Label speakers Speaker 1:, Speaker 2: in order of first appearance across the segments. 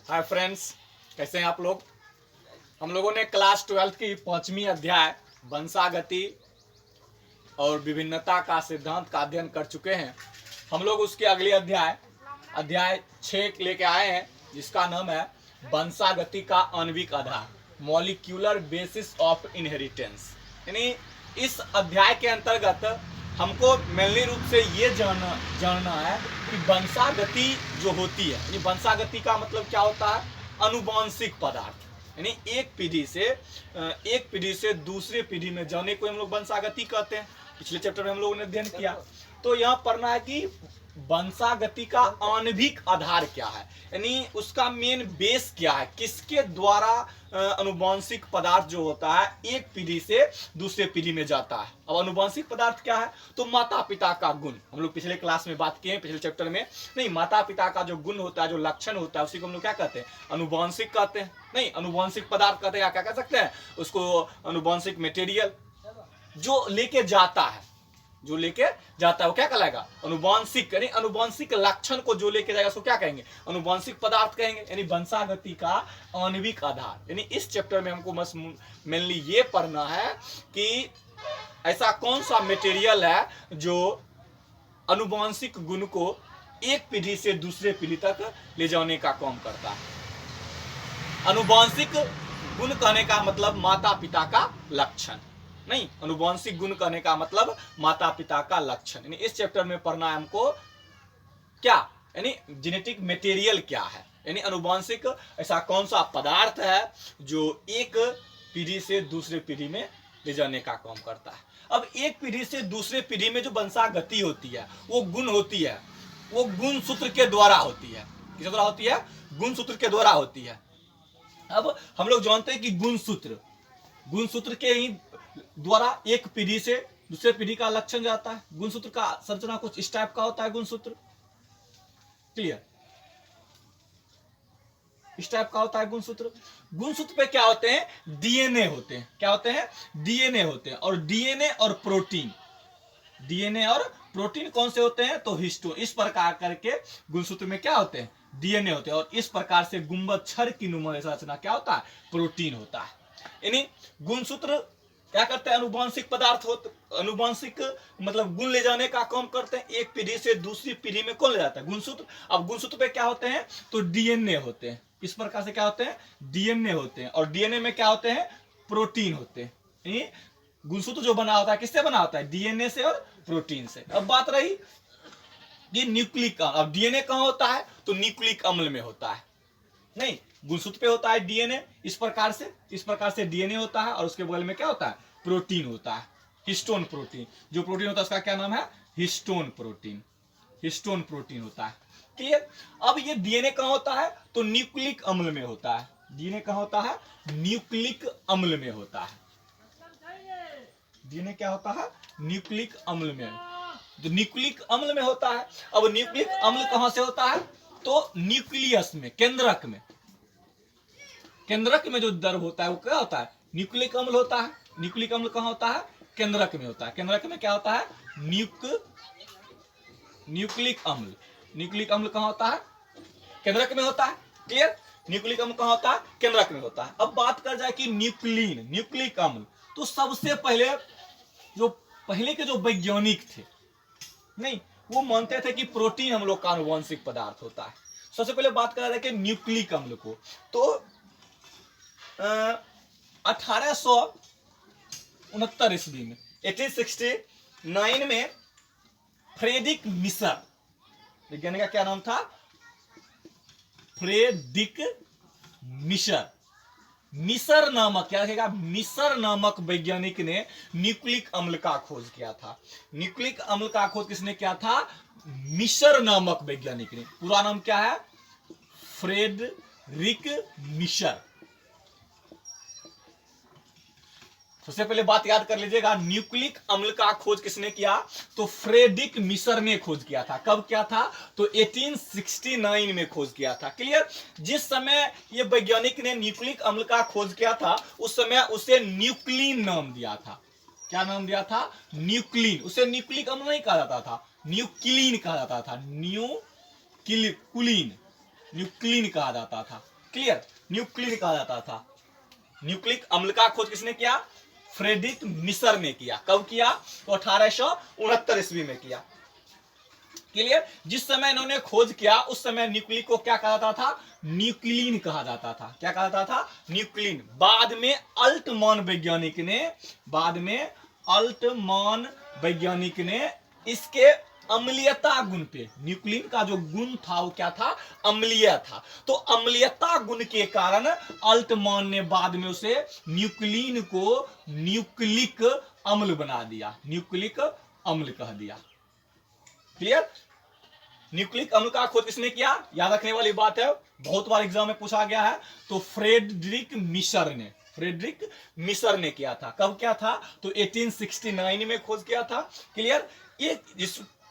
Speaker 1: Hi friends, कैसे हैं आप लोग। हम लोगों ने क्लास 12 की 5वीं अध्याय वंशागति और विभिन्नता का सिद्धांत का अध्ययन कर चुके हैं। हम लोग उसके अगली अध्याय 6 लेके आए हैं, जिसका नाम है वंशागति का आणविक आधार, मॉलिक्यूलर बेसिस ऑफ इनहेरिटेंस। यानी इस अध्याय के अंतर्गत हमको मेनली रूप से ये जानना है कि वंशागति जो होती है, यानी वंशागति का मतलब क्या होता है, अनुवांशिक पदार्थ, यानी एक पीढ़ी से दूसरे पीढ़ी में जाने को हम लोग वंशागति कहते हैं। पिछले चैप्टर में हम लोगों ने अध्ययन किया, तो यहाँ पढ़ना है कि वंशागति का आणविक आधार क्या है, यानी उसका मेन बेस क्या है, किसके द्वारा अनुवांशिक पदार्थ जो होता है एक पीढ़ी से दूसरे पीढ़ी में जाता है। अब अनुवांशिक पदार्थ क्या है, तो माता पिता का गुण। हम लोग पिछले क्लास में बात किए हैं, पिछले चैप्टर में। नहीं, माता पिता का जो गुण होता है, जो लक्षण होता है, उसी को हम लोग क्या कहते हैं, अनुवांशिक कहते हैं। नहीं, अनुवांशिक पदार्थ कहते हैं, क्या कह सकते हैं उसको, अनुवांशिक मटेरियल। जो लेके जाता है वो क्या कहलाएगा, अनुवांशिक। यानी अनुवांशिक लक्षण को जो लेके जाएगा उसको क्या कहेंगे, अनुवांशिक पदार्थ कहेंगे। यानी वंशागति का आणविक आधार, यानी इस चैप्टर में हमको बस मेनली ये पढ़ना है कि ऐसा कौन सा मटेरियल है जो अनुवांशिक गुण को एक पीढ़ी से दूसरे पीढ़ी तक ले जाने का काम करता है। अनुवांशिक गुण कहने का मतलब माता पिता का लक्षण। नहीं, अनुवांशिक गुण कहने का मतलब माता पिता का लक्षण। यानी इस चैप्टर में पढ़ना है हमको क्या, यानी जेनेटिक मटेरियल क्या है, यानी अनुवांशिक ऐसा कौन सा पदार्थ है जो एक पीढ़ी से दूसरे पीढ़ी में ले जाने का काम करता है। अब एक पीढ़ी से दूसरे पीढ़ी में जो वंशागति होती है, वो गुण होती है, वो गुण सूत्र के द्वारा होती है। किस द्वारा होती है, गुण सूत्र के द्वारा होती है। अब हम लोग जानते हैं कि गुण सूत्र के ही द्वारा एक पीढ़ी से दूसरे पीढ़ी का लक्षण जाता है। गुण सूत्र का संरचना कुछ इस टाइप का होता है। गुण सूत्र क्लियर, इस टाइप का होता है गुण सूत्र। गुण सूत्र पे क्या होते हैं, डीएनए होते हैं। क्या होते हैं, डीएनए होते हैं। और डीएनए और प्रोटीन कौन से होते हैं, तो हिस्टोन। इस प्रकार करके गुण सूत्र में क्या होते हैं, डीएनए होते हैं। और इस प्रकार से गुंबद छर की नुमा संरचना क्या होता है, प्रोटीन होता है। यानी गुण सूत्र क्या करते हैं, अनुवांशिक पदार्थ होते, अनुवांशिक मतलब गुण ले जाने का काम करते हैं। एक पीढ़ी से दूसरी पीढ़ी में कौन ले जाता है, गुणसूत्र। अब गुणसूत्र पे क्या होते हैं, तो डीएनए होते हैं। इस प्रकार से क्या होते हैं, डीएनए होते हैं। और डीएनए में क्या होते हैं, प्रोटीन होते हैं। गुणसूत्र जो बना होता है किससे बना होता है, डीएनए से और प्रोटीन से। अब बात रही ये न्यूक्लिक अम्ल। अब डीएनए कहां होता है, तो न्यूक्लिक अम्ल में होता है। नहीं, गुणसूत्र पे होता है डीएनए। इस प्रकार से डीएनए होता है। और उसके बगल में क्या होता है, प्रोटीन होता है, हिस्टोन प्रोटीन। जो प्रोटीन होता है उसका क्या नाम है, हिस्टोन प्रोटीन होता है। क्लियर। अब ये डीएनए कहां होता है, तो न्यूक्लिक अम्ल में होता है। डीएनए कहां होता है, न्यूक्लिक अम्ल में होता है। डीएनए क्या होता है, न्यूक्लिक अम्ल में, जो न्यूक्लिक अम्ल में होता है। अब न्यूक्लिक अम्ल कहां से होता है, तो न्यूक्लियस में, केंद्रक में जो द्रव होता है वो क्या होता है, न्यूक्लिक अम्ल होता है। न्यूक्लिक अम्ल कहां होता है, केंद्रक में होता है। केंद्रक में क्या होता है, न्यूक्लिक अम्ल कहां होता है, केंद्रक में होता है। क्लियर। न्यूक्लिक अम्ल कहां होता है, केंद्रक में होता है। अब बात कर जाए कि न्यूक्लिक अम्ल, तो सबसे पहले के जो वैज्ञानिक थे, नहीं, वो मानते थे कि प्रोटीन हम लोग का अनुवांशिक पदार्थ होता है। सबसे पहले बात करा जाए कि न्यूक्लिक अम्ल को, तो 1869 ईस्वी में, 1869 में फ्रेडरिक मिशर, वैज्ञानिक का क्या नाम था, फ्रेडरिक मिशर नामक, क्या रखेगा, मिशर नामक वैज्ञानिक ने न्यूक्लिक अम्ल का खोज किया था। न्यूक्लिक अम्ल का खोज किसने किया था, मिशर नामक वैज्ञानिक ने। पूरा नाम क्या है, फ्रेडरिक मिशर। सबसे पहले बात याद कर लीजिएगा, न्यूक्लिक अम्ल का खोज किसने किया, तो फ्रेडरिक मिशर ने खोज किया था। कब किया था, तो 1869 में खोज किया था। क्लियर। जिस समय ये वैज्ञानिक ने न्यूक्लिक अम्ल का खोज किया था, उस समय उसे न्यूक्लिन नाम दिया था। क्या नाम दिया था, न्यूक्लिन। उसे न्यूक्लिक अम्ल नहीं कहा जाता था, न्यूक्लिन कहा जाता था। न्यूक्लिन न्यूक्लिन, न्यूक्लिन कहा जाता था। क्लियर, न्यूक्लिन कहा जाता था। न्यूक्लिक अम्ल का खोज किसने किया? फ्रेडरिक मिसर ने किया। कब किया? तो 1869 ईस्वी में किया। क्लियर, जिस समय इन्होंने खोज किया उस समय न्यूक्लिक को क्या कहा जाता था? न्यूक्लिन कहा जाता था। क्या कहा जाता था? न्यूक्लिन। बाद में अल्टमान वैज्ञानिक ने इसके अम्लीयता गुण पे, न्यूक्लिन का जो गुण था वो क्या था? अम्लीय था। तो अम्लीयता गुण के कारण अल्टमान ने बाद में उसे न्यूक्लिन को न्यूक्लिक अम्ल बना दिया, न्यूक्लिक अम्ल कह दिया। क्लियर, न्यूक्लिक अम्ल का खोज किसने किया? याद रखने वाली बात है, बहुत बार एग्जाम में पूछा गया है। तो फ्रेडरिक मिसर ने किया था। कब किया था? तो 1869 में खोज किया था। क्लियर, ये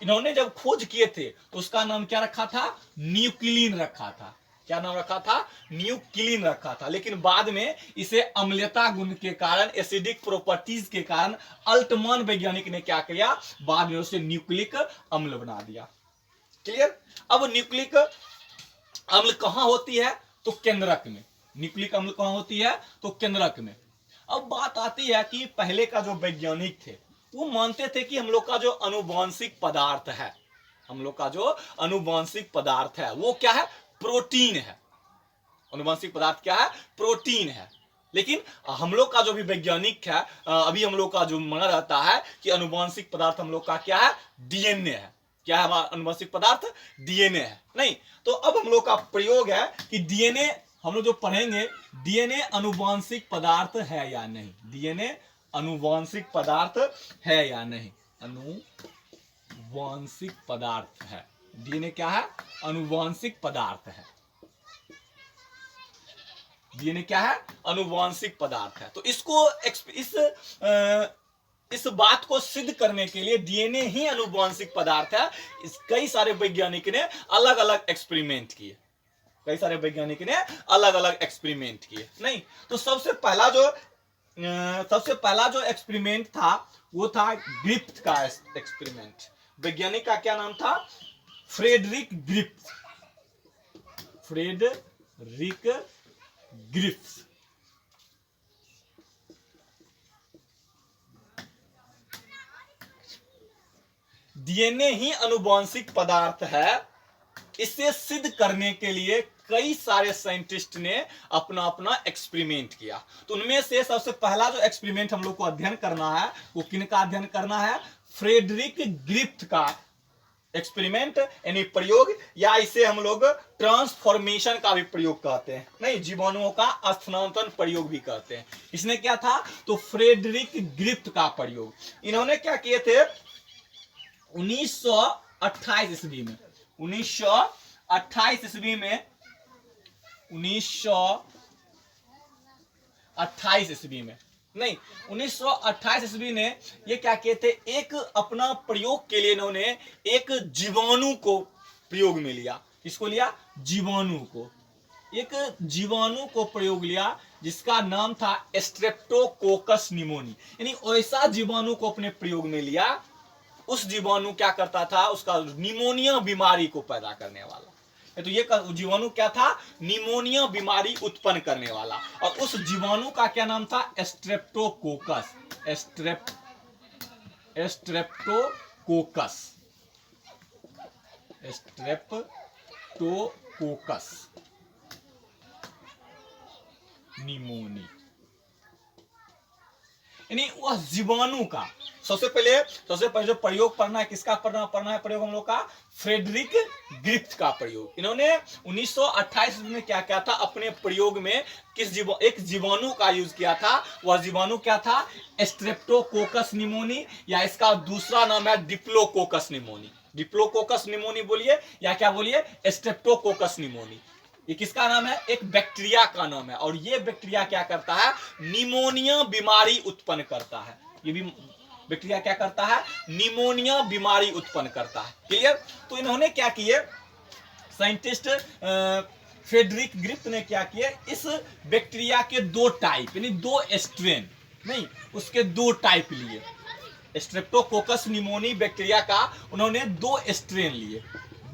Speaker 1: इन्होंने जब खोज किए थे तो उसका नाम क्या रखा था? न्यूक्लिन रखा था। क्या नाम रखा था? न्यूक्लिन रखा था। लेकिन बाद में इसे अम्लता गुण के कारण, एसिडिक प्रॉपर्टीज के कारण अल्टमान वैज्ञानिक ने क्या किया? बाद में उसे न्यूक्लिक अम्ल बना दिया। क्लियर, अब न्यूक्लिक अम्ल कहां होती है? तो केंद्रक में। न्यूक्लिक अम्ल कहां होती है? तो केंद्रक में। अब बात आती है कि पहले का जो वैज्ञानिक थे वो मानते थे कि हम लोग का जो अनुवांशिक पदार्थ है, हम लोग का जो अनुवांशिक पदार्थ है वो क्या है? प्रोटीन है। अनुवांशिक पदार्थ क्या है? प्रोटीन है। लेकिन हम लोग का जो भी वैज्ञानिक है, अभी हम लोग का जो माना जाता है कि अनुवांशिक पदार्थ हम लोग का क्या है? डीएनए है। क्या है हमारा अनुवांशिक पदार्थ? डीएनए है। नहीं, तो अब हम लोग का प्रयोग है कि डीएनए हम लोग जो पढ़ेंगे, डीएनए अनुवांशिक पदार्थ है या नहीं, डीएनए अनुवांशिक पदार्थ है या नहीं। अनुवांशिक पदार्थ है। डीएनए क्या है? अनुवांशिक पदार्थ है। डीएनए क्या है? अनुवांशिक पदार्थ है। तो इसको इस बात को सिद्ध करने के लिए डीएनए ही अनुवांशिक पदार्थ है, कई सारे वैज्ञानिक ने अलग अलग एक्सपेरिमेंट किए। कई सारे वैज्ञानिक ने अलग अलग एक्सपेरिमेंट किए। नहीं, तो सबसे पहला जो एक्सपेरिमेंट था वो था ग्रिफ्थ का एक्सपेरिमेंट। वैज्ञानिक का क्या नाम था? Frederick Griffith. Frederick Griffith. DNA ही अनुवांशिक पदार्थ है, इसे सिद्ध करने के लिए कई सारे साइंटिस्ट ने अपना अपना एक्सपेरिमेंट किया। तो उनमें से सबसे पहला जो एक्सपेरिमेंट हम लोग को अध्ययन करना है वो किनका अध्ययन करना है? फ्रेडरिक ग्रिफ्थ का एक्सपेरिमेंट, यानी प्रयोग, या इसे हम लोग ट्रांसफॉर्मेशन का भी प्रयोग कहते हैं। नहीं, जीवाणुओं का स्थानांतरण प्रयोग भी कहते हैं। इसने क्या था? तो फ्रेडरिक ग्रिफ्थ का प्रयोग। इन्होंने क्या किए थे? 1928 ईस्वी में, 1928 ईस्वी में, 1928 ईस्वी में, नहीं 1928 ईस्वी ने ये क्या किए थे? एक अपना प्रयोग के लिए इन्होंने एक जीवाणु को प्रयोग में लिया। किसको लिया? जीवाणु को। एक जीवाणु को प्रयोग लिया जिसका नाम था स्ट्रेप्टोकोकस निमोनी, यानी ऐसा जीवाणु को अपने प्रयोग में लिया। उस जीवाणु क्या करता था? उसका निमोनिया बीमारी को पैदा करने वाला। तो ये जीवाणु क्या था? निमोनिया बीमारी उत्पन्न करने वाला। और उस जीवाणु का क्या नाम था? स्ट्रेप्टोकोकस। स्ट्रेप्टोकोकस निमोनी, यानी वह जीवाणु का सबसे पहले जो प्रयोग पढ़ना है, किसका पढ़ना है प्रयोग हम लोग का? फ्रेडरिक ग्रिफ्थ का प्रयोग। इन्होंने 1928 में क्या किया था? अपने प्रयोग में एक जीवाणु का यूज किया था। वह जीवाणु क्या था? स्ट्रेप्टोकोकस निमोनी, या इसका दूसरा नाम है डिप्लोकोकस निमोनी। डिप्लोकोकस निमोनी बोलिए या क्या बोलिए? Streptococcus pneumoniae. ये किसका नाम है? एक बैक्टीरिया का नाम है। और ये बैक्टीरिया क्या करता है? निमोनिया बीमारी उत्पन्न करता है। ये भी बैक्टीरिया क्या करता है? निमोनिया बीमारी उत्पन्न करता है। क्लियर? तो इन्होंने क्या किए? साइंटिस्ट फ्रेडरिक ग्रिफ्थ ने क्या किए? इस बैक्टीरिया के दो टाइप, यानी दो स्ट्रेन, नहीं उसके दो टाइप लिए। स्ट्रेप्टोकोकस निमोनी बैक्टीरिया का उन्होंने दो स्ट्रेन लिए।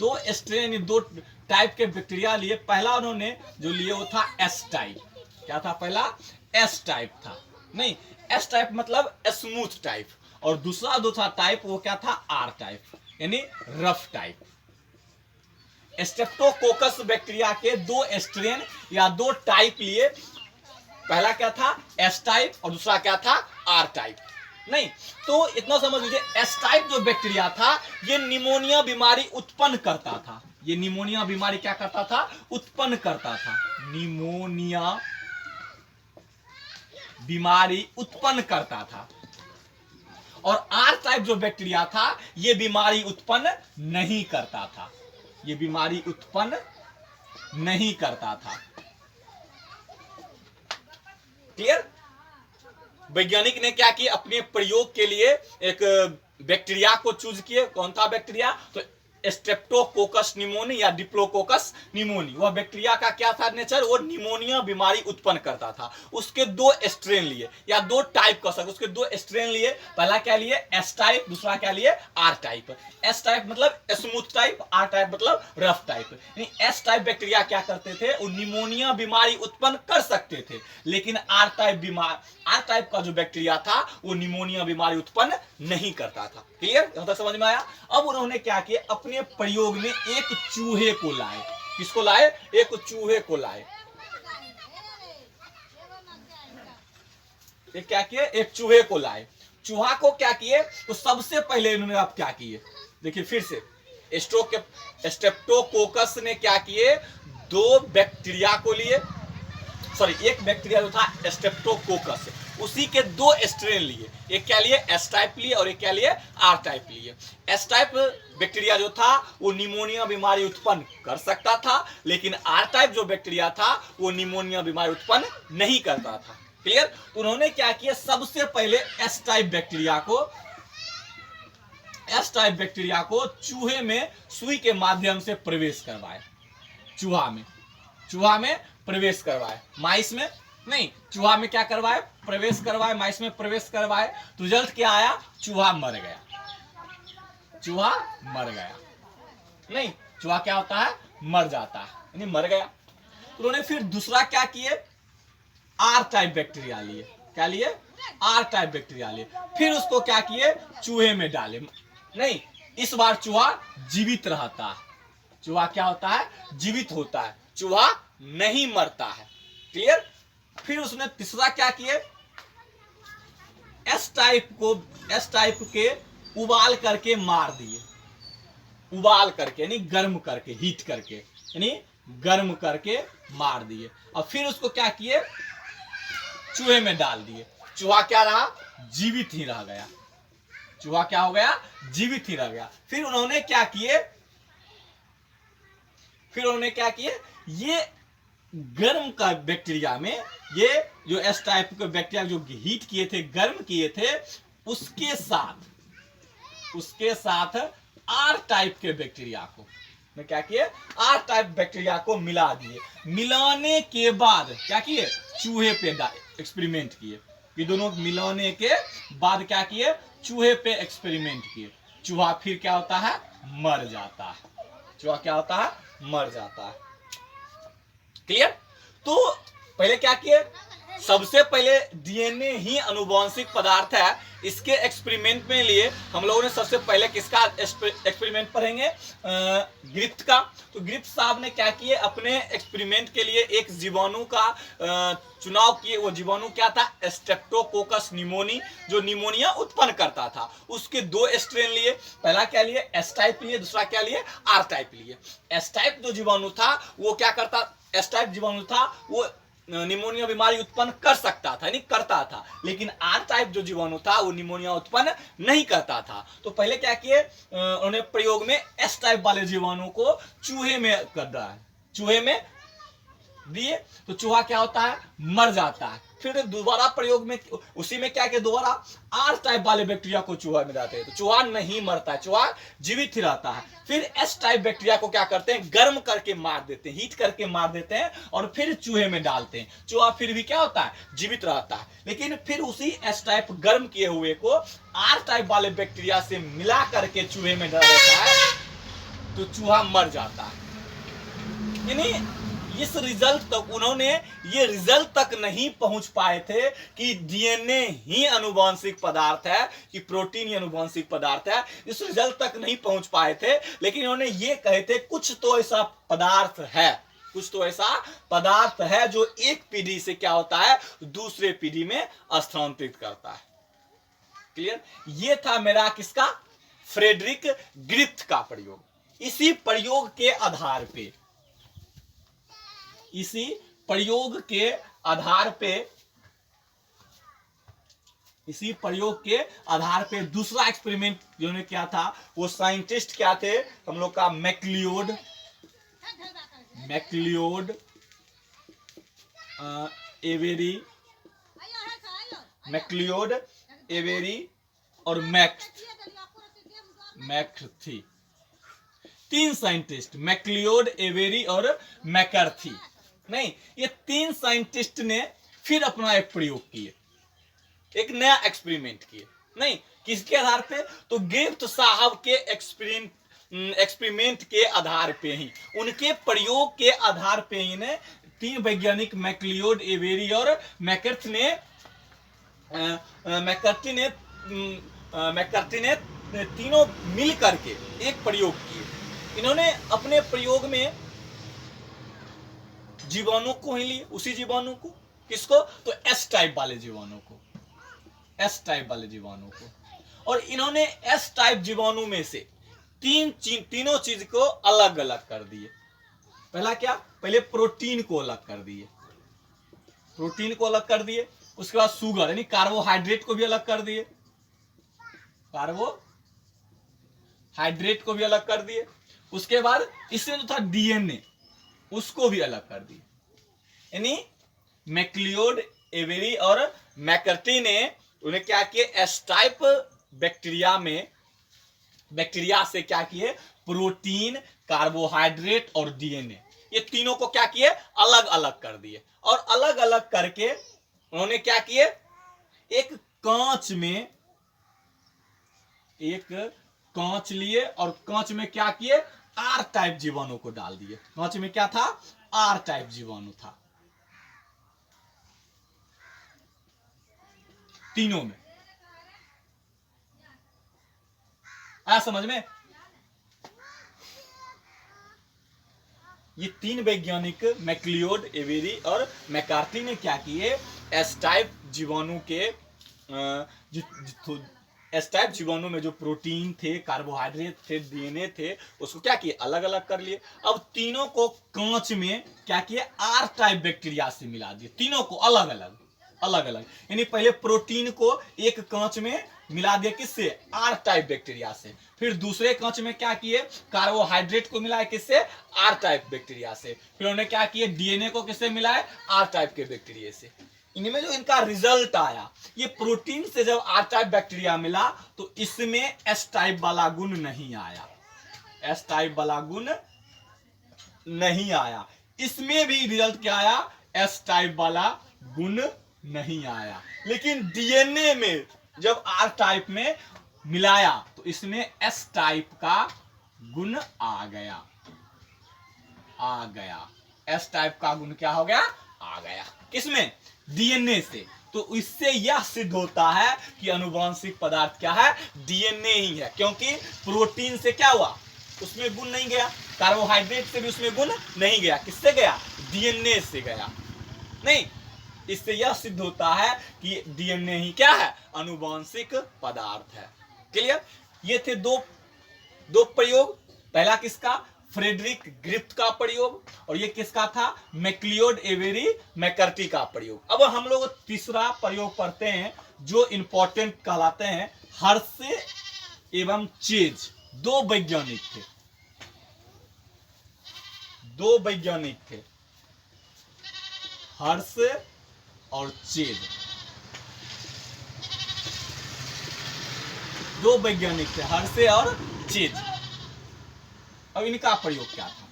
Speaker 1: दो स्ट्रेन, दो टाइप के बैक्टीरिया लिए। पहला उन्होंने जो लिए वो था एस टाइप। क्या था पहला? एस टाइप था। नहीं, एस टाइप मतलब स्मूथ टाइप, और दूसरा जो था टाइप वो क्या था? आर टाइप, यानी रफ टाइप। स्ट्रेप्टोकोकस बैक्टीरिया के दो स्ट्रेन या दो टाइप लिए। पहला क्या था? एस टाइप, और दूसरा क्या था? R type. नहीं, तो इतना समझ लीजिए, एस टाइप जो बैक्टीरिया था ये निमोनिया बीमारी उत्पन्न करता था। ये निमोनिया बीमारी क्या करता था? उत्पन्न करता था। निमोनिया बीमारी उत्पन्न करता था। और आर टाइप जो बैक्टीरिया था ये बीमारी उत्पन्न नहीं करता था। ये बीमारी उत्पन्न नहीं करता था। क्लियर? वैज्ञानिक ने क्या किया? अपने प्रयोग के लिए एक बैक्टीरिया को चूज किए। कौन था बैक्टीरिया? तो स्ट्रेप्टोकोकस निमोनी या डिप्लोकोकस निमोनी। वह बैक्टीरिया का क्या था नेचर? वो निमोनिया बीमारी उत्पन्न करता था। उसके दो स्ट्रेन लिए या दो टाइप कर सकते, उसके दो स्ट्रेन लिए। पहला क्या लिए? एस टाइप, दूसरा क्या लिए? R type. एस टाइप मतलब स्मूथ टाइप, आर टाइप मतलब रफ टाइप। यानी एस टाइप बैक्टीरिया क्या करते थे? वो निमोनिया बीमारी उत्पन्न कर सकते थे, लेकिन आर टाइप का जो बैक्टीरिया था वो निमोनिया बीमारी उत्पन्न नहीं करता था। क्लियर? यहां तक समझ में आया? अब उन्होंने क्या किया? अपने प्रयोग में एक चूहे को लाए। किसको लाए? एक चूहे को लाए। ये क्या किए? एक चूहे को लाए। चूहा को क्या किए? तो सबसे पहले इन्होंने अब क्या किए? देखिए फिर से, स्ट्रेप्टोकोकस ने क्या किए? दो बैक्टीरिया को लिए, सॉरी एक बैक्टीरिया जो था स्ट्रेप्टोकोकस, उसी के दो स्ट्रेन लिए। एक क्या लिए? एस टाइप लिए, और एक क्या लिए? आर टाइप लिए। एस टाइप बैक्टीरिया जो था वो निमोनिया बीमारी उत्पन्न कर सकता था, लेकिन आर टाइप जो बैक्टीरिया था वो निमोनिया बीमारी उत्पन्न नहीं करता था। क्लियर? उन्होंने क्या किया? सबसे पहले एस टाइप बैक्टीरिया को चूहे में सुई के माध्यम से प्रवेश करवाए। चूहा में प्रवेश करवाए, माइस में नहीं। चूहा में क्या करवाए? प्रवेश करवाए, माइस में प्रवेश करवाए। तो रिजल्ट क्या आया? चूहा मर गया। चूहा मर गया। नहीं, चूहा क्या होता है? मर जाता है, यानी मर गया। उन्होंने फिर दूसरा क्या किए? आर टाइप बैक्टीरिया लिए। क्या लिए? आर टाइप बैक्टीरिया लिए। फिर उसको क्या किए? चूहे में डाले। नहीं, इस बार चूहा जीवित रहता है। चूहा क्या होता है? जीवित होता है। चूहा नहीं मरता है। क्लियर? फिर उसने तीसरा क्या किए? एस टाइप के उबाल करके मार दिए। उबाल करके यानी गर्म करके, हीट करके, यानी गर्म करके मार दिए। और फिर उसको क्या किए? चूहे में डाल दिए। चूहा क्या रहा? जीवित ही रह गया। चूहा क्या हो गया? जीवित ही रह गया। फिर उन्होंने क्या किए? ये गर्म का बैक्टीरिया में, ये जो एस टाइप के बैक्टीरिया जो हीट किए थे, गर्म किए थे, उसके साथ आर टाइप के बैक्टीरिया को क्या किए? आर टाइप बैक्टीरिया को मिला दिए। मिलाने के बाद क्या किए? चूहे पे एक्सपेरिमेंट किए। ये दोनों मिलाने के बाद क्या किए? चूहे पे एक्सपेरिमेंट किए। चूहा फिर क्या होता है? मर जाता है। चूहा क्या होता है? मर जाता है। क्लियर? तो पहले क्या किए? सबसे पहले डीएनए ही अनुवांशिक पदार्थ है। इसके एक्सपेरिमेंट में लिए हम लोगों ने सबसे पहले किसका एक्सपेरिमेंट पढ़ेंगे? ग्रिफ्थ का। तो ग्रिफ्थ साहब ने क्या किए? अपने एक्सपेरिमेंट के लिए एक जीवाणु का चुनाव किए। वो जीवाणु क्या था? स्ट्रेप्टोकोकस निमोनी, जो निमोनिया उत्पन्न करता था। उसके दो स्ट्रेन लिए। पहला क्या लिए? एस टाइप लिए, दूसरा क्या लिए? आर टाइप लिए। एस टाइप जो जीवाणु था वो क्या करता? एस टाइप जीवाणु था वो निमोनिया बीमारी उत्पन्न कर सकता था, यानी करता था, लेकिन आर टाइप जो जीवाणु था वो निमोनिया उत्पन्न नहीं करता था। तो पहले क्या किए? उन्होंने प्रयोग में एस टाइप वाले जीवाणु को चूहे में कर रहा है। चूहे में दिए तो चूहा क्या होता है? मर जाता है। फिर दोबारा प्रयोग में उसी में क्या किया? दोबारा आर टाइप वाले बैक्टीरिया को चूहा में डालते हैं तो चूहा नहीं मरता है, चूहा जीवित ही रहता है। फिर एस टाइप बैक्टीरिया को क्या करते हैं? गर्म करके मार देते हैं, हीट करके मार देते हैं, और फिर चूहे में डालते हैं। चूहा फिर भी क्या होता है? जीवित रहता है। लेकिन फिर उसी एस टाइप गर्म किए हुए को आर टाइप वाले बैक्टीरिया से मिला करके चूहे में डाला जाता है। तो चूहा मर जाता है। यानी इस रिजल्ट तक उन्होंने ये रिजल्ट तक नहीं पहुंच पाए थे कि डीएनए ही अनुवांशिक पदार्थ है, कि प्रोटीन ही अनुवांशिक पदार्थ है। इस रिजल्ट तक नहीं पहुंच पाए थे, लेकिन उन्होंने ये कहे थे कुछ तो ऐसा पदार्थ है, कुछ तो ऐसा पदार्थ है जो एक पीढ़ी से क्या होता है, दूसरे पीढ़ी में स्थानांतरित करता है। क्लियर? ये था मेरा किसका, फ्रेडरिक ग्रिफ्थ का प्रयोग। इसी प्रयोग के आधार पे, इसी प्रयोग के आधार पे, इसी प्रयोग के आधार पे दूसरा एक्सपेरिमेंट जिन्होंने किया था, वो साइंटिस्ट क्या थे हम लोग का, मैक्लियोड एवेरी, मैक्लियोड एवेरी और मैकर्थी। तीन साइंटिस्ट, मैक्लियोड, एवेरी और मैकर्थी, नहीं, ये तीन साइंटिस्ट ने फिर अपना एक प्रयोग किए, एक नया एक्सपेरिमेंट किए। नहीं, किसके आधार पे, तो ग्रिफ्थ साहब के एक्सपेरिमेंट के आधार पे ही, उनके प्रयोग के आधार पे ही ने तीन वैज्ञानिक मैक्लियोड, एवेरी और मैकर्थी ने तीनों मिल करके एक प्रयोग किए। इन्होंने अपने प्रयोग में जीवाणु को ही लिए, उसी जीवाणु को, किसको, तो एस टाइप वाले जीवाणु को, एस टाइप वाले जीवाणु को, और इन्होंने एस टाइप जीवाणु में से तीनों चीज को अलग अलग कर दिए। पहला क्या, पहले प्रोटीन को अलग कर दिए, प्रोटीन को अलग कर दिए, उसके बाद शुगर यानी कार्बोहाइड्रेट को भी अलग कर दिए, कार्बोहाइड्रेट को भी अलग कर दिए, उसके बाद इसमें जो था डीएनए, उसको भी अलग कर दिए। यानी मैक्लियोड, एवेरी और मैकर्थी ने उन्हें क्या किए, एस टाइप बैक्टीरिया से क्या किए, प्रोटीन, कार्बोहाइड्रेट और डीएनए, ये तीनों को क्या किए, अलग अलग कर दिए। और अलग अलग करके उन्होंने क्या किए, एक कांच लिए और कांच में क्या किए, आर टाइप जीवाणु को डाल दिए। कांच में क्या था, आर टाइप जीवाणु था तीनों में। आया समझ में? ये तीन वैज्ञानिक मैक्लियोड, एवेरी और मैकर्थी ने क्या किए, एस टाइप जीवाणु के एस टाइप जीवाणु में जो प्रोटीन थे, कार्बोहाइड्रेट थे, डीएनए थे, उसको क्या किए, अलग अलग कर लिए। अब तीनों को कांच में क्या किए, आर टाइप बैक्टीरिया से मिला दिए, तीनों को अलग अलग। यानी पहले प्रोटीन को एक कांच में मिला दिया, किससे, आर टाइप बैक्टीरिया से। फिर दूसरे कांच में क्या किए, कार्बोहाइड्रेट को मिलाए, किससे, आर टाइप बैक्टीरिया से। फिर उन्होंने क्या किए, डीएनए को किससे मिलाए, आर टाइप के बैक्टीरिया से। इनमें जो इनका रिजल्ट आया, ये प्रोटीन से जब आर टाइप बैक्टीरिया मिला तो इसमें एस टाइप वाला गुण नहीं आया, एस टाइप वाला गुण नहीं आया। इसमें भी रिजल्ट क्या आया, एस टाइप वाला गुण नहीं आया। लेकिन डीएनए में जब आर टाइप में मिलाया तो इसमें एस टाइप का गुण आ गया, एस टाइप का गुण क्या हो गया, आ गया। किसमें, डीएनए से। तो इससे यह सिद्ध होता है कि अनुवांशिक पदार्थ क्या है, डीएनए ही है। क्योंकि प्रोटीन से क्या हुआ, उसमें गुण नहीं गया, कार्बोहाइड्रेट से भी उसमें गुण नहीं गया, किससे गया, डीएनए से गया। नहीं, इससे यह सिद्ध होता है कि डीएनए ही क्या है, अनुवांशिक पदार्थ है। क्लियर? ये थे दो प्रयोग। पहला किसका, फ्रेडरिक ग्रिफ्थ का प्रयोग, और ये किसका था, मैक्लियोड, एवेरी, मैकर्थी का प्रयोग। अब हम लोग तीसरा प्रयोग पढ़ते हैं जो इंपॉर्टेंट कहलाते हैं, हर्शे एवं चेज। दो वैज्ञानिक थे, हर्शे और चेज, दो वैज्ञानिक थे, हर्शे और चेज। अब इनका प्रयोग क्या था,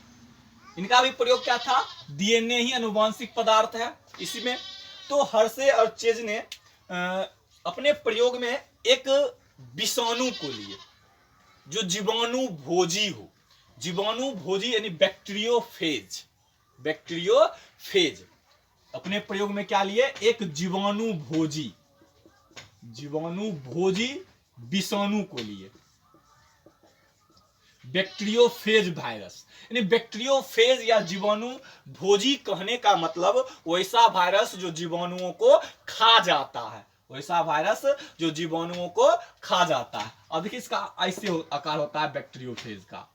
Speaker 1: इनका भी प्रयोग क्या था, डीएनए ही अनुवांशिक पदार्थ है इसी में। तो हर्शे और चेज ने अपने प्रयोग में एक विषाणु को लिए जो जीवाणु भोजी हो, जीवाणु भोजी यानी बैक्टीरियोफेज। बैक्टीरियोफेज अपने प्रयोग में क्या लिए, एक जीवाणु भोजी विषाणु को लिए, बैक्टीरियोफेज वायरस। यानी बैक्टीरियोफेज या जीवाणु भोजी कहने का मतलब वैसा वायरस जो जीवाणुओं को खा जाता है, वैसा वायरस जो जीवाणुओं को खा जाता है। अब देखिए इसका ऐसे आकार होता है बैक्टीरियोफेज का।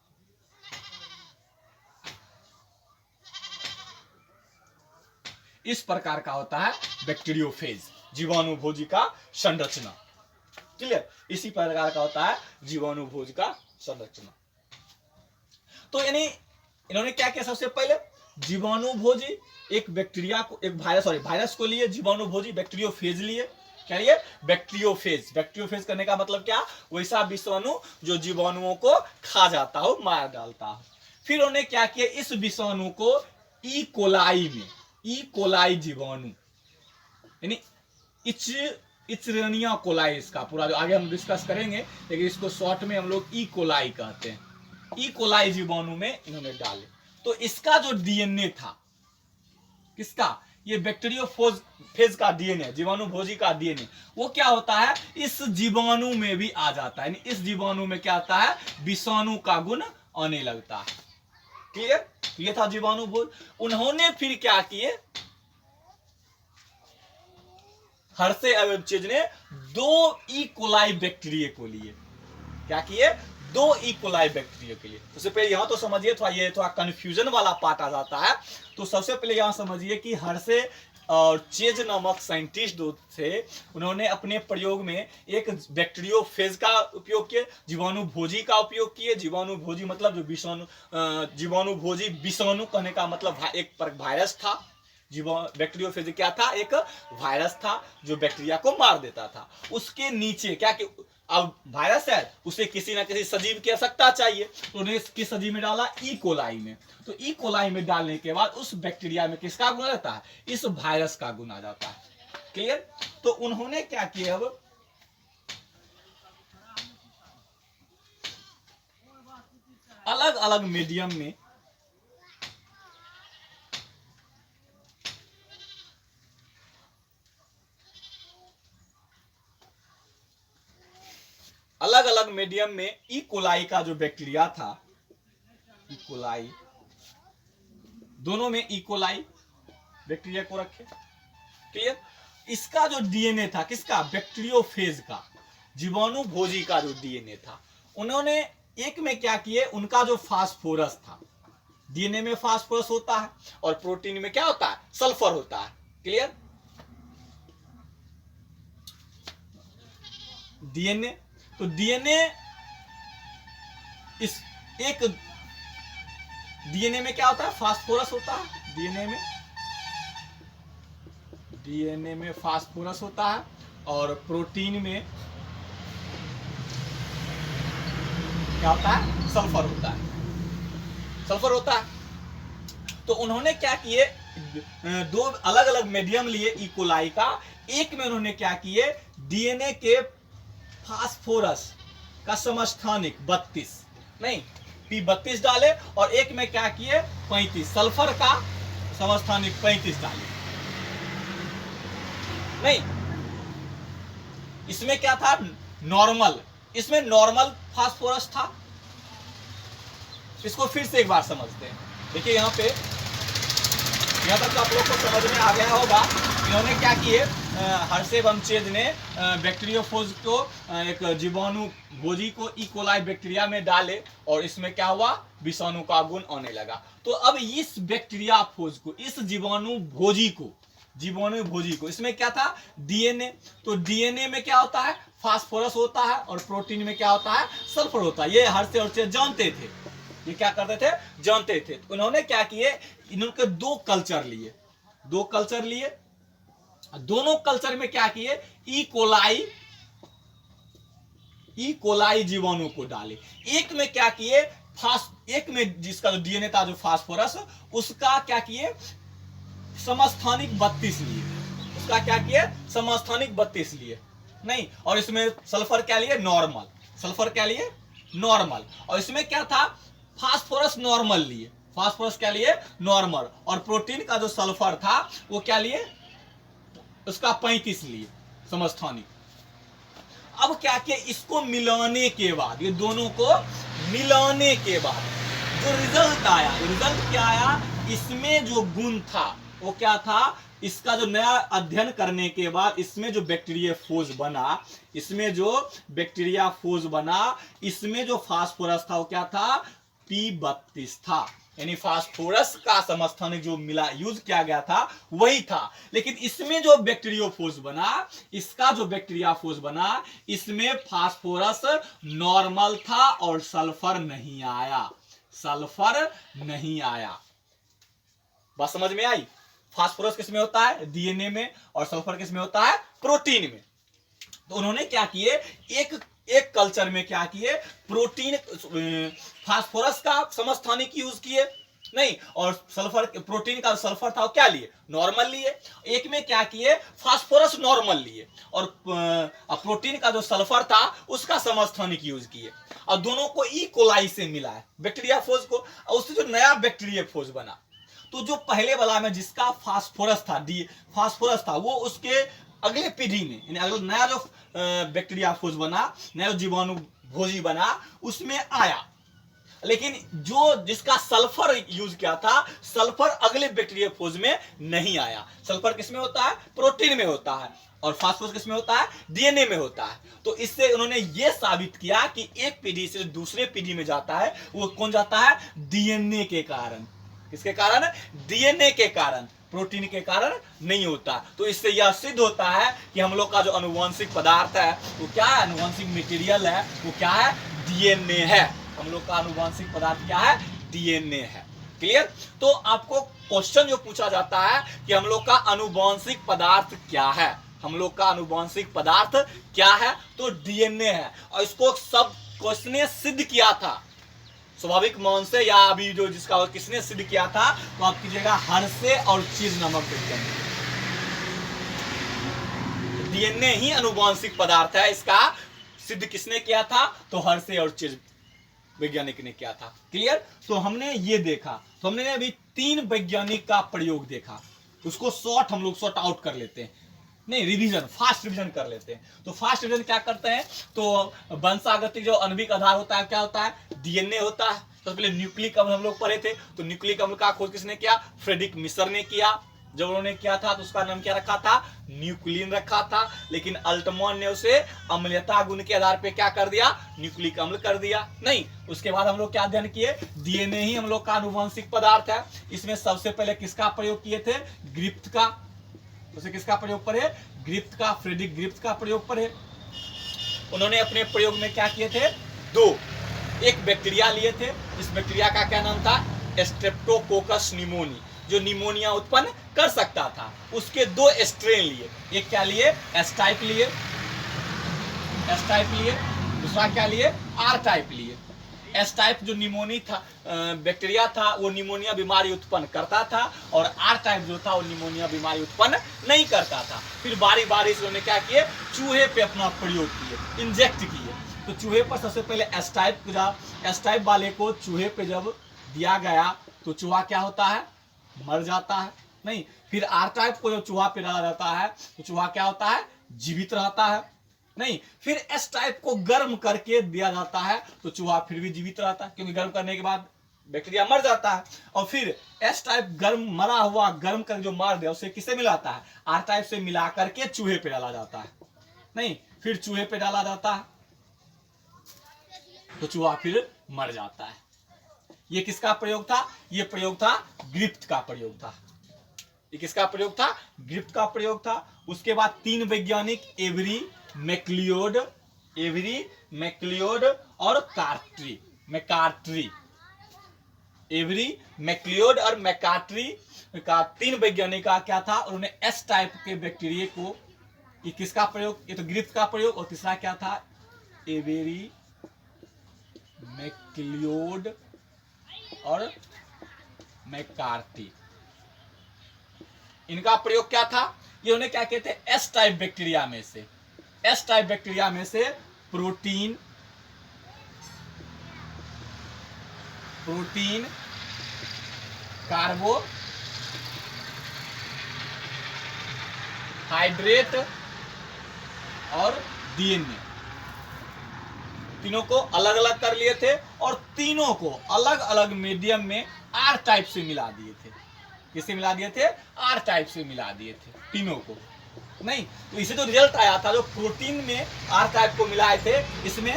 Speaker 1: इस प्रकार का होता है बैक्टीरियोफेज, जीवाणु भोजी का संरचना। क्लियर? इसी प्रकार का होता है जीवाणु भोज का संरचना। तो यानी इन्होंने क्या किया, सबसे पहले जीवाणु भोजी एक बैक्टीरिया को, एक वायरस को लिए, जीवाणु भोजी बैक्टीरियोफेज लिए। क्या लिए? बैक्टीरियोफेज। बैक्टीरियोफेज करने का मतलब क्या, वैसा विषाणु जो जीवाणुओं को खा जाता हो, मार डालता हो। फिर उन्होंने क्या किया, इस विषाणु को ई कोलाई में, ई कोलाई जीवाणु यानी इचरेनिया कोलाई, इसका पूरा जो आगे हम डिस्कस करेंगे, लेकिन इसको शॉर्ट में हम लोग ई कोलाई कहते हैं। ई कोलाई जीवाणु में इन्होंने डाले। तो इसका जो डीएनए था, किसका, ये बैक्टीरियोफेज का डीएनए, जीवाणु भोजी का डीएनए, वो क्या होता है, इस जीवाणु में भी आ जाता है। यानी इस जीवाणु में क्या आता है, विषाणु का गुण आने लगता है। क्लियर? ये था जीवाणु भोज। उन्होंने फिर क्या किए, हर्षे एवं चेज ने 2 ई कोलाई बैक्टीरिया को लिए। क्या किए, 2 ई कोलाई बैक्टीरिया के लिए। सबसे पहले यहां तो समझिए, थोड़ा ये थोड़ा कंफ्यूजन वाला पार्ट आ जाता है। तो सबसे पहले यहां समझिए कि हर्षे और चेज नामक साइंटिस्ट जो थे, उन्होंने अपने प्रयोग में एक बैक्टीरियोफेज का उपयोग किए, जीवाणु भोजी का उपयोग किए। जीवाणु भोजी मतलब जो विषाणु, जीवाणु भोजी विषाणु कहने का मतलब एक वायरस था। बैक्टीरियोफेज क्या था, एक वायरस था जो बैक्टीरिया को मार देता था। उसके नीचे क्या कि अब वायरस है, उसे किसी ना किसी सजीव की आवश्यकता चाहिए, तो उन्हें किस सजीव में डाला, ई कोलाई में। तो ई कोलाई में डालने के बाद उस बैक्टीरिया में किसका गुण आ जाता है, इस वायरस का गुण आ जाता है। क्लियर? तो उन्होंने क्या किया, अब अलग अलग मीडियम में ई कोलाई का जो बैक्टीरिया था, ई कोलाई, दोनों में ई कोलाई बैक्टीरिया को रखे। क्लियर? इसका जो डीएनए था, किसका, बैक्टीरियोफेज का, जीवाणु भोजी का जो डीएनए था, उन्होंने एक में क्या किए, उनका जो फास्फोरस था, डीएनए में फास्फोरस होता है और प्रोटीन में क्या होता है, सल्फर होता है। क्लियर? डीएनए, तो डीएनए, इस एक डीएनए में क्या होता है, फास्फोरस होता है। डीएनए में फास्फोरस होता है और प्रोटीन में क्या होता है, सल्फर होता है। तो उन्होंने क्या किए, 2 अलग अलग मीडियम लिए ई कोलाई का। एक में उन्होंने क्या किए, डीएनए के फास्फोरस का समस्थानिक 32 नहीं P32 डाले, और एक में क्या किए, 35 सल्फर का समस्थानिक 35 डाले। नहीं, इसमें क्या था, नॉर्मल, इसमें नॉर्मल फास्फोरस था। इसको फिर से एक बार समझते हैं। देखिए यहाँ पे, यहाँ तक तो आप लोग को समझ में आ गया होगा। इन्होंने क्या किए, हर्षे एवं चेज ने बैक्टीरियोफेज को, एक जीवाणु भोजी को ई कोलाई बैक्टीरिया में डाले, और इसमें क्या हुआ, विषाणु का गुण आने लगा। तो अब इस बैक्टीरिया फोज को, इस जीवाणु भोजी को, इसमें क्या था, डीएनए। तो डीएनए में क्या होता है, फास्फोरस होता है, और प्रोटीन में क्या होता है, सल्फर होता है। ये हर्षे और चेज जानते थे, ये क्या करते थे, जानते थे। तो उन्होंने क्या किए, इन्होंने 2 कल्चर लिए, दोनों कल्चर में क्या किए, ई कोलाई जीवाणु को डाले। एक में क्या किए, एक में जिसका जो डीएनए था, जो फास्फोरस, उसका क्या किए, समस्थानिक 32 लिए। उसका क्या किए, समस्थानिक 32 लिए। नहीं, और इसमें सल्फर क्या लिए, नॉर्मल। और इसमें क्या था, फास्फोरस नॉर्मल लिए, फास्फोरस क्या लिए, नॉर्मल, और प्रोटीन का जो सल्फर था वो क्या लिए, उसका 35 लिए समस्थानिक। अब क्या किया, इसको मिलाने के बाद, ये दोनों को मिलाने के बाद जो रिजल्ट आया, रिजल्ट क्या आया, इसमें जो गुण था वो क्या था, इसका जो नया अध्ययन करने के बाद इसमें जो बैक्टीरियाफोज बना, इसमें जो बैक्टीरियाफोज बना, इसमें जो फास्फोरस था वो क्या था, P32 था। यानी फास्फोरस का समस्थानिक जो मिला यूज किया गया था वही था, लेकिन इसमें जो बैक्टीरियोफोज बना, इसका जो बैक्टीरियाफोज बना, इसमें फास्फोरस नॉर्मल था और सल्फर नहीं आया, सल्फर नहीं आया। बात समझ में आई? फास्फोरस किसमें होता है, डीएनए में, और सल्फर किसमें होता है, प्रोटीन में। तो उन्होंने क्या किए, एक कल्चर में क्या किए, प्रोटीन फास्फोरस का समस्थानिक यूज किए नहीं, और सल्फर, प्रोटीन का सल्फर था वो क्या लिए, नॉर्मल लिए। एक में क्या किए, फास्फोरस नॉर्मल लिए, और प्रोटीन का जो सल्फर था उसका समस्थानिक यूज किए, और दोनों को ई कोलाई से मिला है बैक्टीरियाफोज को, और उससे जो नया बैक्टीरियाफोज बना। तो जो पहले वाला में जिसका फास्फोरस था वो उसके अगले पीढ़ी में, यानी अगले नया जो बैक्टीरियाफोज बना, नया जो जीवाणु भोजी बना, उसमें आया। लेकिन जो जिसका सल्फर यूज किया था, सल्फर अगले बैक्टीरियाफोज में नहीं आया। सल्फर किसमें होता है, प्रोटीन में होता है, और फास्फोरस किसमें होता है, डीएनए में होता है। तो इससे उन्होंने ये साबित किया कि एक पीढ़ी से दूसरे पीढ़ी में जाता है वो कौन जाता है, डीएनए के कारण। किसके कारण, डीएनए के कारण, प्रोटीन के कारण नहीं होता। तो इससे यह सिद्ध होता है कि हम लोग का जो अनुवांशिक पदार्थ है वो क्या है, अनुवांशिक मटेरियल है वो क्या है, डीएनए है। हम लोग का अनुवांशिक पदार्थ क्या है, डीएनए है। क्लियर? तो आपको क्वेश्चन जो पूछा जाता है कि हम लोग का अनुवांशिक पदार्थ क्या है, हम लोग का अनुवांशिक पदार्थ क्या है, तो डीएनए है। और इसको सब क्वेश्चन ने सिद्ध किया था स्वाभाविक मौन से, या अभी जो जिसका किसने सिद्ध किया था, तो आप कीजिएगा हर्शे और चीज नामक वैज्ञानिक। डीएनए ही अनुवांशिक पदार्थ है, इसका सिद्ध किसने किया था, तो हर्शे और चीज वैज्ञानिक ने किया था। क्लियर? तो हमने ये देखा, तो हमने अभी 3 वैज्ञानिक का प्रयोग देखा, उसको हम लोग शॉर्ट आउट कर लेते हैं, नहीं रिवीजन, फास्ट रिवीजन कर लेते हैं। तो फास्ट रिवीजन क्या करते हैं, तो वंशागतिक जो आणविक आधार होता है क्या होता है, डीएनए होता है। सबसे पहले न्यूक्लिक अम्ल हम लोग पढ़े थे, तो न्यूक्लिक अम्ल का खोज किसने किया, फ्रेडरिक मिशर ने किया। जब उन्होंने किया था तो उसका नाम क्या रखा था, न्यूक्लिन रखा था, लेकिन अल्टमॉन ने उसे अम्लता गुण के आधार पे क्या कर दिया, न्यूक्लिक अम्ल कर दिया। नहीं, उसके बाद हम लोग क्या अध्ययन किए, डीएनए ही हम लोग का अनुवांशिक पदार्थ है। इसमें सबसे पहले किसका प्रयोग किए थे, ग्रिफ्थ का। उसे किसका प्रयोग पढ़े, ग्रिफ्थ का, फ्रेडरिक ग्रिफ्थ का प्रयोग पढ़े। उन्होंने अपने प्रयोग में क्या किए थे, 2, एक बैक्टीरिया लिए थे, इस बैक्टीरिया का क्या नाम था, स्ट्रेप्टोकोकस निमोनी, जो निमोनिया उत्पन्न कर सकता था। उसके 2 स्ट्रेन लिए, एक क्या लिए, एस टाइप लिए, दूसरा क्या लिए, आर टाइप लिए। एस टाइप जो निमोनी था, बैक्टीरिया था, वो निमोनिया बीमारी उत्पन्न करता था, और आर टाइप जो था वो निमोनिया बीमारी उत्पन्न नहीं करता था। फिर बारी बारी से उन्होंने क्या किए, चूहे पे अपना प्रयोग किए, इंजेक्ट किए। तो चूहे पर सबसे पहले एस टाइप वाले को चूहे पे जब दिया गया तो चूहा क्या होता है, मर जाता है। नहीं, फिर आर टाइप को जब चूहा पे डाला जाता है तो चूहा क्या होता है, जीवित रहता है। नहीं, फिर एस टाइप को गर्म करके दिया जाता है तो चूहा फिर भी जीवित रहता है, क्योंकि गर्म करने के बाद बैक्टीरिया मर जाता है। और फिर एस टाइप मरा हुआ गर्म कर जो मार दिया उसे किसे मिलाता है, आर टाइप से मिला करके चूहे पे डाला जाता है। नहीं, फिर चूहे पे डाला जाता है तो चूहा फिर मर जाता है। ये किसका प्रयोग था, ये प्रयोग था ग्रिफ्थ का प्रयोग था। ये किसका प्रयोग था, ग्रिफ्थ का प्रयोग था। उसके बाद 3 वैज्ञानिक, एवरी, मैक्लियोड और मैकार्ट्री। एवरी, मैक्लियोड और मैकार्ट्री का 3 वैज्ञानिक का क्या था, उन्होंने एस टाइप के बैक्टीरिया को, ये किसका प्रयोग, ये तो ग्रिफ्थ का प्रयोग, और तीसरा क्या था, एवरी, मैक्लियोड और मैकार्ट्री। इनका प्रयोग क्या था, ये उन्हें क्या कहते हैं, एस टाइप बैक्टीरिया में से प्रोटीन प्रोटीन, कार्बो हाइड्रेट और डीएनए, तीनों को अलग अलग कर लिए थे और तीनों को अलग अलग मीडियम में आर टाइप से मिला दिए थे। किससे मिला दिए थे? आर टाइप से मिला दिए थे तीनों को। नहीं तो इसे जो रिजल्ट आया था, जो प्रोटीन में आर टाइप को मिलाए थे, इसमें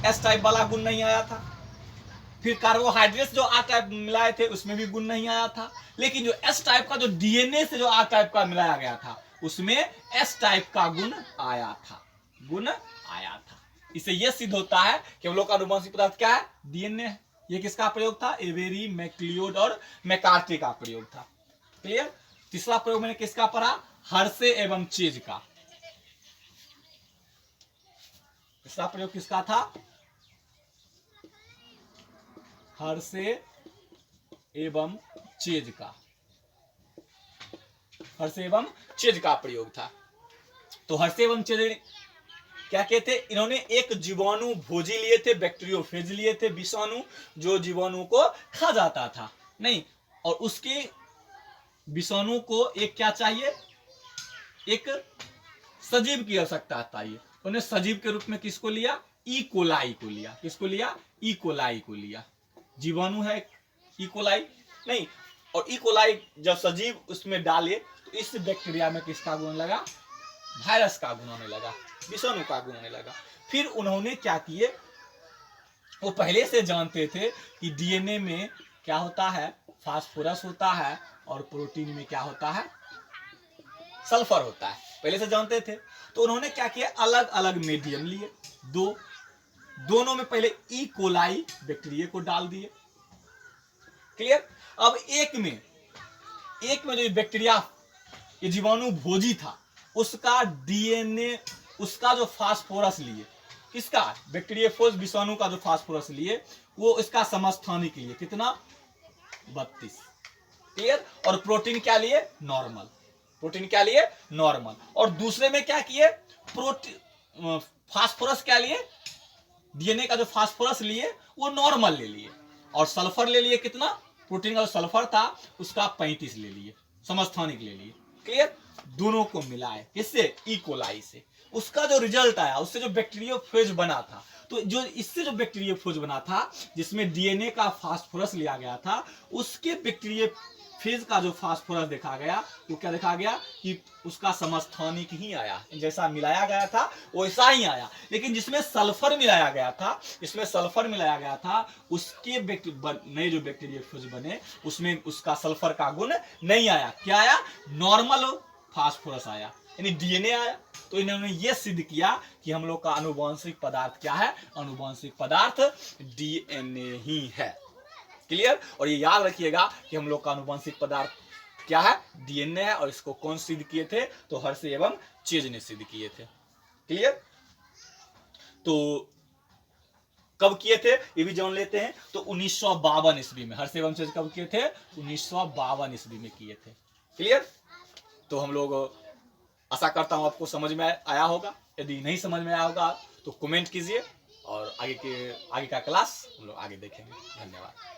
Speaker 1: एस टाइप वाला गुण नहीं आया था। फिर कार्बोहाइड्रेट्स जो आर टाइप मिलाए थे उसमें भी गुण नहीं आया था। लेकिन जो एस टाइप का, जो डीएनए से जो आर टाइप का मिलाया गया था, उसमें एस टाइप का गुण आया था, गुण आया था। इससे यह सिद्ध होता है कि हम लोग का आनुवंशिक पदार्थ क्या है? डीएनए है। ये किसका प्रयोग था? एवेरी, मैक्लियोड और मैकार्टी का प्रयोग था। क्लियर? तीसरा प्रयोग मैंने किसका पढ़ा? हर्शे एवं चेज का। तीसरा प्रयोग किसका था? हर्शे एवं चेज का। हर्शे एवं चेज का प्रयोग था। तो हर्शे एवं चेज क्या कहते? इन्होंने एक जीवाणु भोजी लिए थे, बैक्टीरियोफेज लिए थे, विषाणु, जो जीवाणु को खा जाता था। नहीं, और उसके विषाणु को एक क्या चाहिए? एक सजीव की आवश्यकता चाहिए। उन्हें सजीव के रूप में किसको लिया? ई कोलाई को लिया। किसको लिया? ई कोलाई को लिया। जीवाणु है ई कोलाई, नहीं, और ई कोलाई जब सजीव उसमें डाले तो इस बैक्टीरिया में किसका गुण लगा? वायरस का गुण होने लगा, विषाणु का गुण होने लगा। फिर उन्होंने क्या किए? वो पहले से जानते थे कि डीएनए में क्या होता है? फास्फोरस होता है, और प्रोटीन में क्या होता है? सल्फर होता है। पहले से जानते थे। तो उन्होंने क्या किया? अलग अलग मीडियम लिए, दोनों में पहले ई कोलाई बैक्टीरिया को डाल दिए। क्लियर? अब एक में जो बैक्टीरिया, ये जीवाणु भोजी था, उसका डीएनए, उसका जो फास्फोरस लिए, किसका? बैक्टीरियोफेज विषाणु का जो फास्फोरस लिए, वो इसका समस्थानिक लिए। कितना? 32। क्लियर? और प्रोटीन क्या लिए? नॉर्मल। प्रोटीन क्या लिए? नॉर्मल। और दूसरे में क्या किए? प्रोटीन फास्फोरस क्या लिए? डीएनए का जो फास्फोरस लिए वो नॉर्मल ले लिए, और सल्फर ले लिए। कितना? प्रोटीन का जो सल्फर था उसका 35 ले लिए, समस्थानिक ले लिए। क्लियर? दोनों को मिलाए, किससे? ई कोलाई से। उसका जो रिजल्ट आया, उससे जो बैक्टीरियोफेज बना था, तो जो इससे जो बैक्टीरियोफेज बना था, जिसमें डीएनए का फास्फोरस लिया गया था, उसके बैक्टीरियोफेज का जो फास्फोरस देखा गया, वो क्या देखा गया? कि उसका समस्थानिक ही आया, जैसा मिलाया गया था वैसा ही आया। लेकिन जिसमें सल्फर मिलाया गया था, उसके नए जो बैक्टीरियोफेज बने, उसमें उसका सल्फर का गुण नहीं आया। क्या आया? नॉर्मल फास्फोरस आया, यानी डीएनए आया। तो इन्होंने ये सिद्ध किया कि हम लोग का आनुवंशिक पदार्थ क्या है? आनुवंशिक पदार्थ डीएनए ही है। क्लियर? और ये याद रखिएगा कि हम लोग का आनुवंशिक पदार्थ क्या है? डीएनए है। और इसको कौन सिद्ध किए थे? तो हर्शे एवं चेज ने सिद्ध किए थे। क्लियर? तो कब किए थे ये भी जान लेते हैं। तो 1952 ईस्वी में हर्शे एवं चेज कब किए थे? 1952 ईस्वी में किए थे। क्लियर? तो हम लोग, आशा करता हूं आपको समझ में आया होगा। यदि नहीं समझ में आया होगा तो कमेंट कीजिए, और आगे का क्लास हम लोग आगे देखेंगे। धन्यवाद।